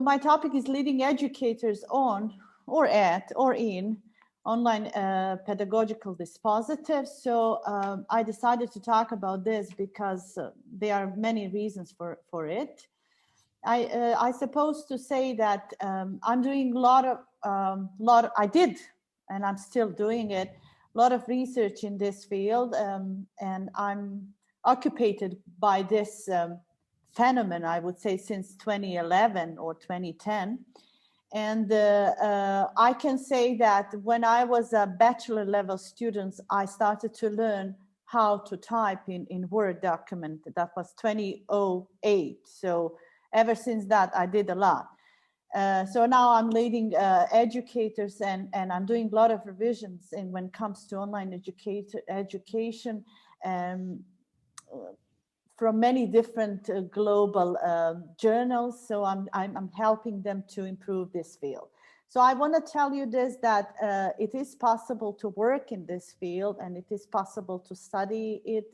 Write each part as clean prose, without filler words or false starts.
My topic is leading educators on or at or in online pedagogical dispositives. So I decided to talk about this because there are many reasons for it. I suppose to say that I'm doing I did, and I'm still doing it, a lot of research in this field, and I'm occupied by this phenomenon, I would say, since 2011 or 2010. And I can say that when I was a bachelor level student, I started to learn how to type in Word document. That was 2008. So ever since that, I did a lot. So now I'm leading educators, and I'm doing a lot of revisions when it comes to online education from many different global journals. So I'm helping them to improve this field. So I want to tell you this, that it is possible to work in this field, and it is possible to study it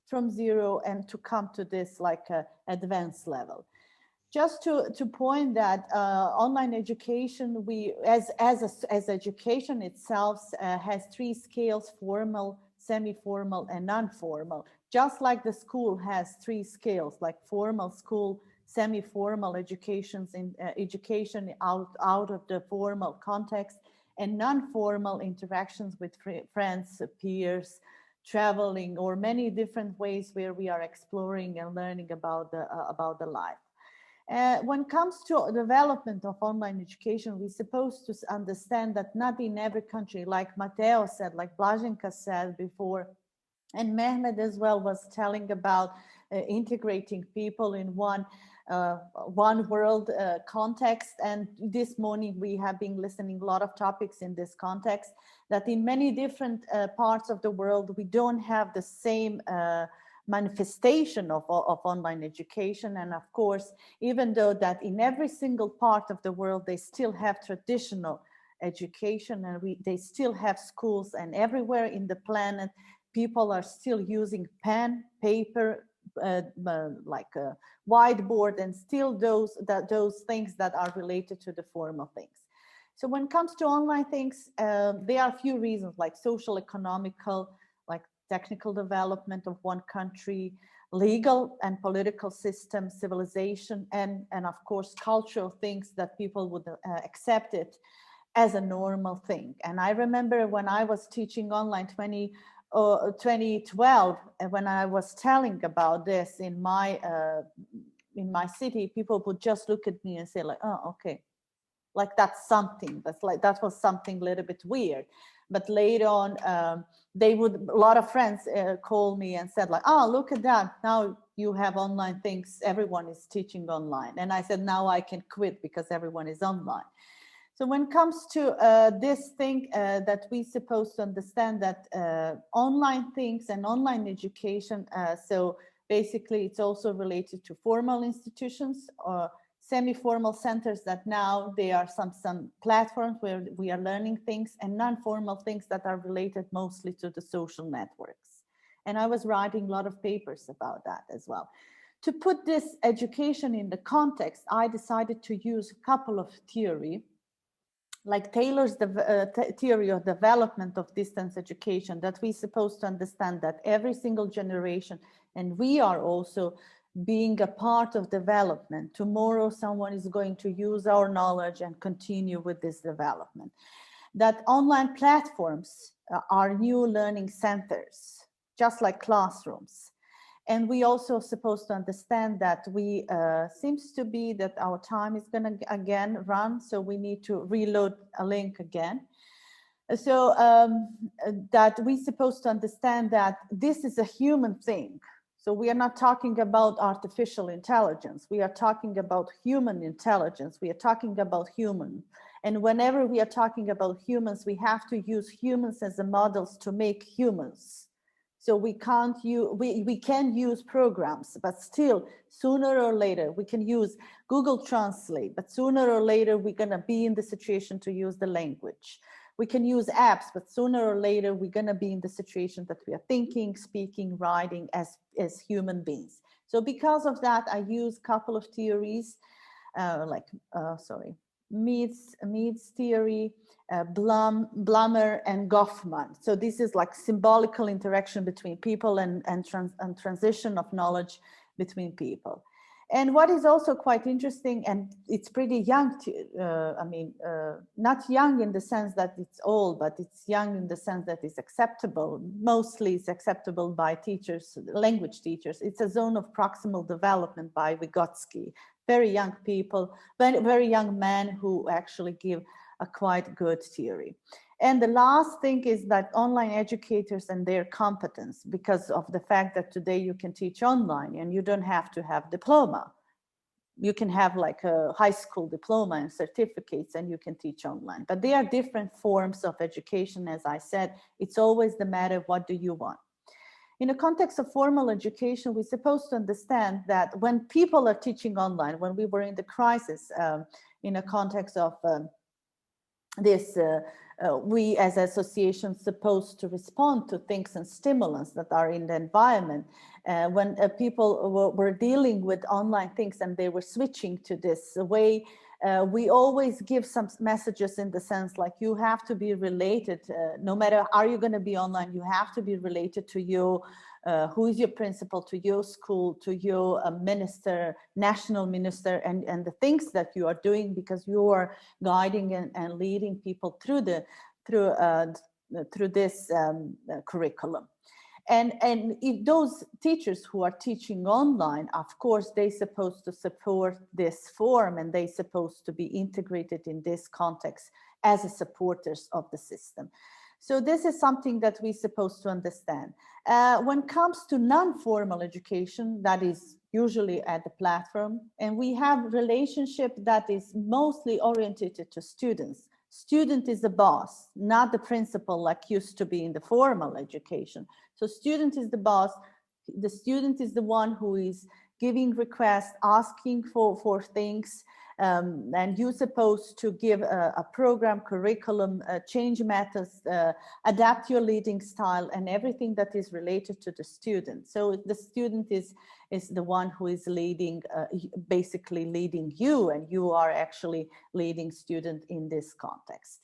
from zero and to come to this like advanced level. Just to point that online education, as education itself has three scales: formal, semi-formal, and non-formal. Just like the school has three scales, like formal school, semi-formal educations in education out of the formal context, and non-formal interactions with friends, peers, traveling, or many different ways where we are exploring and learning about the life. When it comes to development of online education, we're supposed to understand that not in every country, like Matteo said, like Blaženka said before, and Mehmet as well was telling about integrating people in one world context. And this morning we have been listening a lot of topics in this context, that in many different parts of the world, we don't have the same manifestation of online education. And of course, even though that in every single part of the world, they still have traditional education, and they still have schools, and everywhere in the planet, people are still using pen, paper, like a whiteboard, and still those things that are related to the formal things. So when it comes to online things, there are a few reasons, like social, economical, like technical development of one country, legal and political system, civilization, and of course cultural things that people would accept it as a normal thing. And I remember when I was teaching online 2012, when I was telling about this in my city, people would just look at me and say like, oh, okay, like that's something, that was something a little bit weird. But later on, a lot of friends call me and said like, oh, look at that, now you have online things, everyone is teaching online. And I said, now I can quit because everyone is online. So when it comes to this thing that we're supposed to understand, that online things and online education, so basically it's also related to formal institutions or semi-formal centers, that now there are some platforms where we are learning things, and non-formal things that are related mostly to the social networks. And I was writing a lot of papers about that as well. To put this education in the context, I decided to use a couple of theory, like Taylor's theory of development of distance education, that we're supposed to understand that every single generation, and we are also being a part of development. Tomorrow, someone is going to use our knowledge and continue with this development. That online platforms are new learning centers, just like classrooms. And we also supposed to understand that we seems to be that our time is going to again run, so we need to reload a link again. So that we supposed to understand that this is a human thing. So we are not talking about artificial intelligence. We are talking about human intelligence. We are talking about human. And whenever we are talking about humans, we have to use humans as the models to make humans. So we can use programs, but still sooner or later we can use Google Translate, but sooner or later we're gonna be in the situation to use the language. We can use apps, but sooner or later we're gonna be in the situation that we are thinking, speaking, writing as human beings. So because of that, I use a couple of theories Mead's theory, Blummer and Goffman. So this is like symbolical interaction between people and transition of knowledge between people. And what is also quite interesting, and it's pretty young, not young in the sense that it's old, but it's young in the sense that it's acceptable. Mostly it's acceptable by teachers, language teachers. It's a zone of proximal development by Vygotsky. Very young people, very young men who actually give a quite good theory. And the last thing is that online educators and their competence, because of the fact that today you can teach online and you don't have to have diploma. You can have like a high school diploma and certificates and you can teach online. But they are different forms of education. As I said, it's always the matter of what do you want. In the context of formal education, we're supposed to understand that when people are teaching online, when we were in the crisis, in a context of this, we as associations supposed to respond to things and stimulants that are in the environment. When people were dealing with online things and they were switching to this way, we always give some messages in the sense like you have to be related, no matter are you going to be online, you have to be related to you. Who is your principal, to your school, to your minister, national minister, and the things that you are doing, because you are guiding and leading people through this curriculum. And if those teachers who are teaching online, of course, they're supposed to support this form and they're supposed to be integrated in this context as supporters of the system. So this is something that we're supposed to understand. When it comes to non-formal education, that is usually at the platform, and we have relationship that is mostly oriented to students. Student is the boss, not the principal like used to be in the formal education. So student is the boss. The student is the one who is giving requests, asking for things, and you're supposed to give a program, curriculum, change methods, adapt your leading style, and everything that is related to the student. So the student is the one who is leading, basically leading you, and you are actually leading student in this context.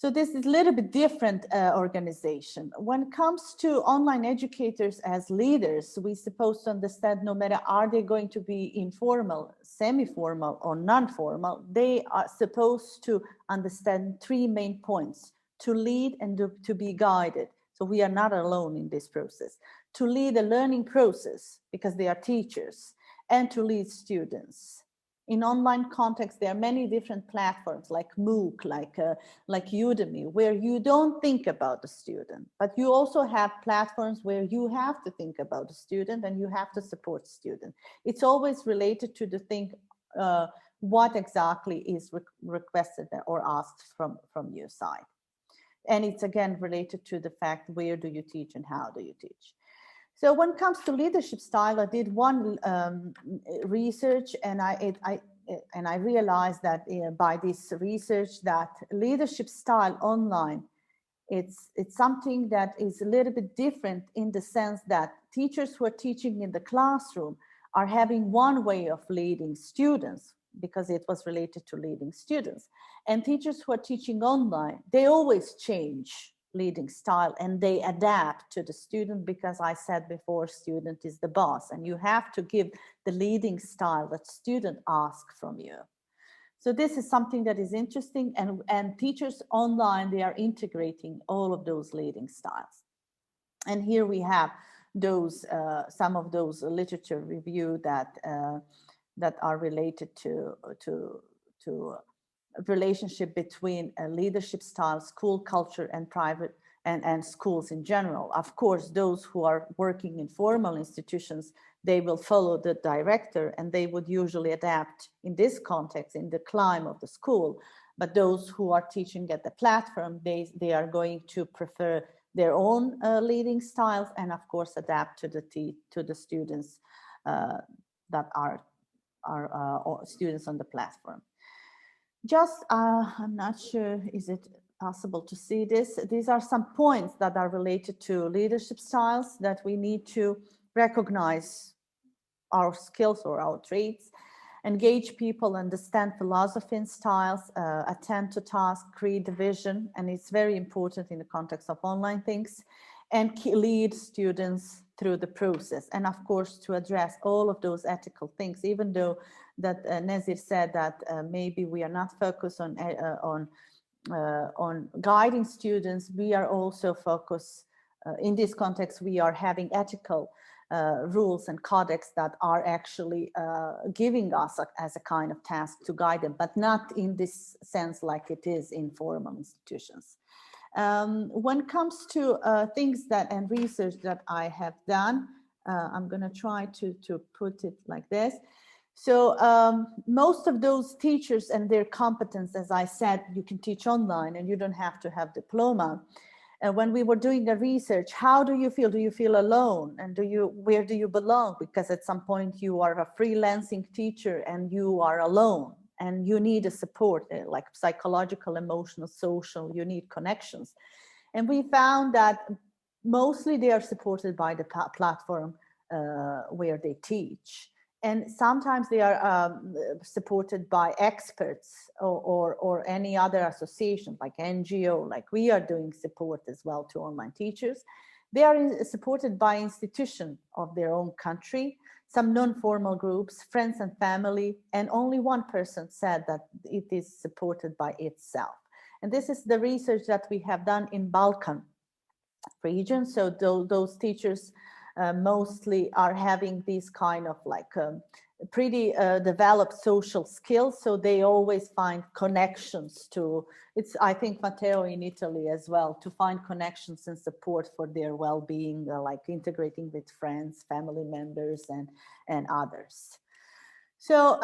So this is a little bit different organization. When it comes to online educators as leaders, we're supposed to understand no matter are they going to be informal, semi-formal, or non-formal, they are supposed to understand three main points: to lead and to be guided. So we are not alone in this process. To lead a learning process, because they are teachers, and to lead students. In online context, there are many different platforms like MOOC, like Udemy, where you don't think about the student, but you also have platforms where you have to think about the student and you have to support student. It's always related to the thing, what exactly is requested or asked from your side. And it's again related to the fact, where do you teach and how do you teach? So when it comes to leadership style, I did one research, and I realized that by this research that leadership style online, it's something that is a little bit different in the sense that teachers who are teaching in the classroom are having one way of leading students, because it was related to leading students. And teachers who are teaching online, they always change leading style and they adapt to the student, because I said before, student is the boss and you have to give the leading style that student asks from you. So this is something that is interesting, and teachers online, they are integrating all of those leading styles. And here we have those some of those literature review that are related to relationship between leadership style, school culture, and private and schools in general. Of course, those who are working in formal institutions, they will follow the director and they would usually adapt in this context, in the climate of the school. But those who are teaching at the platform, they are going to prefer their own leading styles, and of course adapt to the students that are students on the platform. Just, I'm not sure, is it possible to see this? These are some points that are related to leadership styles that we need to recognize our skills or our traits. engage people, understand philosophy and styles, attend to tasks, create the vision, and it's very important in the context of online things, and lead students through the process. And of course, to address all of those ethical things, even though that Nazir said that maybe we are not focused on guiding students, we are also focused in this context, we are having ethical rules and codex that are actually giving us as a kind of task to guide them, but not in this sense like it is in formal institutions. When it comes to things that and research that I have done, I'm going to try to put it like this. So most of those teachers and their competence, as I said, you can teach online and you don't have to have diploma. When we were doing the research, how do you feel? Do you feel alone? And where do you belong? Because at some point you are a freelancing teacher and you are alone and you need a support, like psychological, emotional, social, you need connections. And we found that mostly they are supported by the platform where they teach. And sometimes they are supported by experts or any other association like NGO, like we are doing support as well to online teachers. They are supported by institutions of their own country, some non-formal groups, friends and family, and only one person said that it is supported by itself. And this is the research that we have done in Balkan region. So those teachers mostly are having these kind of like pretty developed social skills. So they always find connections to, it's, I think, Matteo in Italy as well, to find connections and support for their well-being, like integrating with friends, family members, and others. So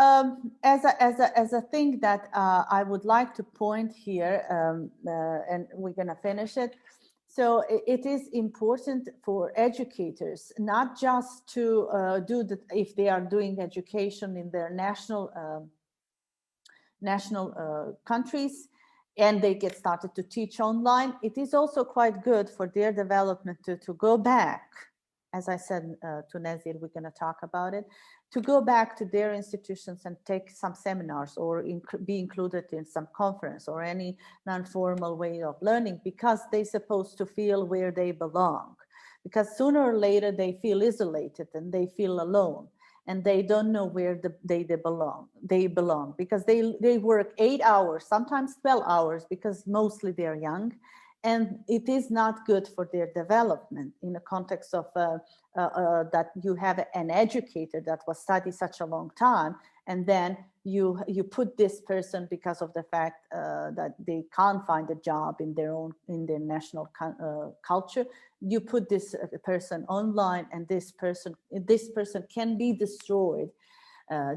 as a thing that I would like to point here, and we're going to finish it. So it is important for educators, not just to do that if they are doing education in their national countries and they get started to teach online. It is also quite good for their development to go back. As I said to Nazir, we're going to talk about it, to go back to their institutions and take some seminars or be included in some conference or any non-formal way of learning, because they're supposed to feel where they belong. Because sooner or later they feel isolated and they feel alone and they don't know where they belong. They belong because they work 8 hours, sometimes 12 hours, because mostly they're young. And it is not good for their development in the context of that you have an educator that was studied such a long time, and then you put this person, because of the fact that they can't find a job in their national culture, you put this person online, and this person can be destroyed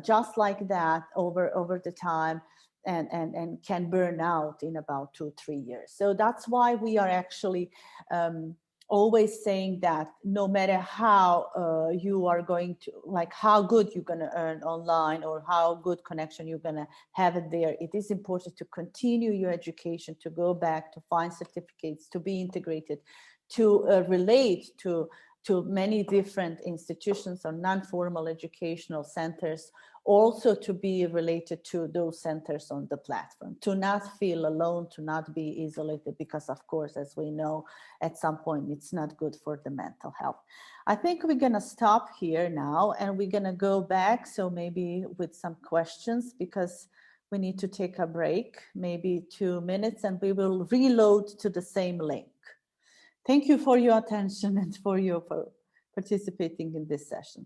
just like that over the time. And can burn out in about 2-3 years. So that's why we are actually always saying that no matter how you are going to, like how good you're going to earn online or how good connection you're going to have it there, it is important to continue your education, to go back, to find certificates, to be integrated, to relate to many different institutions or non-formal educational centers, also to be related to those centers on the platform, to not feel alone, to not be isolated, because of course, as we know, at some point, it's not good for the mental health. I think we're gonna stop here now and we're gonna go back, so maybe with some questions, because we need to take a break, maybe 2 minutes, and we will reload to the same link. Thank you for your attention and for participating in this session.